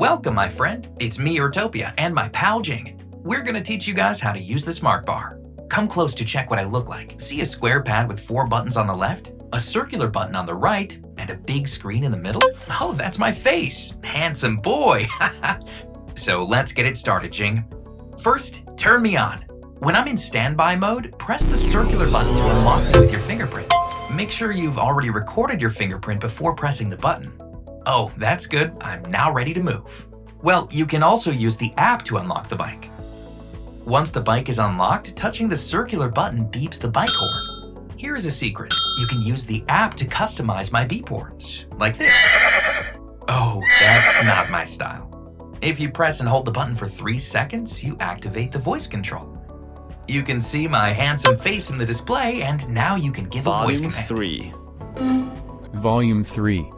Welcome, my friend. It's me, Urtopia, and my pal Jing. We're gonna teach you guys how to use the Smartbar. Come close to check what I look like. See a square pad with 4 buttons on the left, a circular button on the right, and a big screen in the middle? Oh, that's my face. Handsome boy. So let's get it started, Jing. First, turn me on. When I'm in standby mode, press the circular button to unlock me with your fingerprint. Make sure you've already recorded your fingerprint before pressing the button. Oh, that's good. I'm now ready to move. Well, you can also use the app to unlock the bike. Once the bike is unlocked, touching the circular button beeps the bike horn. Here is a secret. You can use the app to customize my beep horns, like this. Oh, that's not my style. If you press and hold the button for 3 seconds, you activate the voice control. You can see my handsome face in the display, and now you can give a voice command. Volume 3. Volume 3.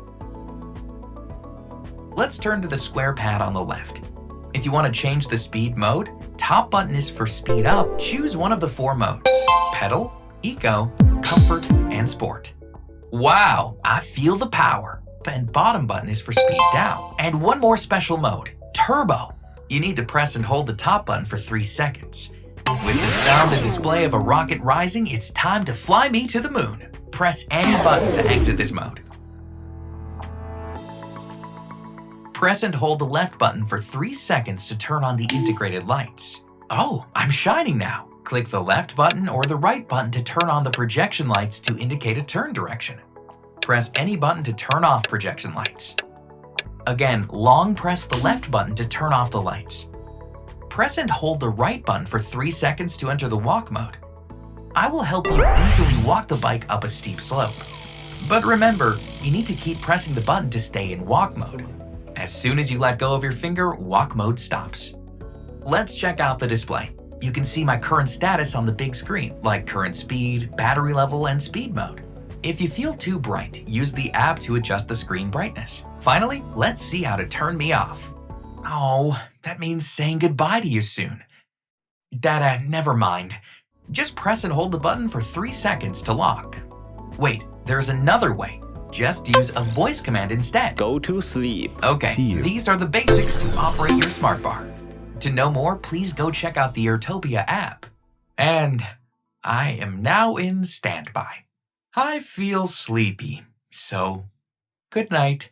Let's turn to the square pad on the left. If you want to change the speed mode, top button is for speed up. Choose one of the 4 modes: pedal, eco, comfort, and sport. Wow, I feel the power. And bottom button is for speed down. And one more special mode, turbo. You need to press and hold the top button for 3 seconds. With the sound and display of a rocket rising, it's time to fly me to the moon. Press any button to exit this mode. Press and hold the left button for 3 seconds to turn on the integrated lights. Oh, I'm shining now. Click the left button or the right button to turn on the projection lights to indicate a turn direction. Press any button to turn off projection lights. Again, long press the left button to turn off the lights. Press and hold the right button for 3 seconds to enter the walk mode. I will help you easily walk the bike up a steep slope. But remember, you need to keep pressing the button to stay in walk mode. As soon as you let go of your finger, walk mode stops. Let's check out the display. You can see my current status on the big screen, like current speed, battery level, and speed mode. If you feel too bright, use the app to adjust the screen brightness. Finally, let's see how to turn me off. Oh, that means saying goodbye to you soon. Dada, never mind. Just press and hold the button for 3 seconds to lock. Wait, there's another way. Just use a voice command instead. Go to sleep. Okay, See you. these are the basics to operate your Smartbar. To know more, please go check out the Urtopia app. And I am now in standby. I feel sleepy, so good night.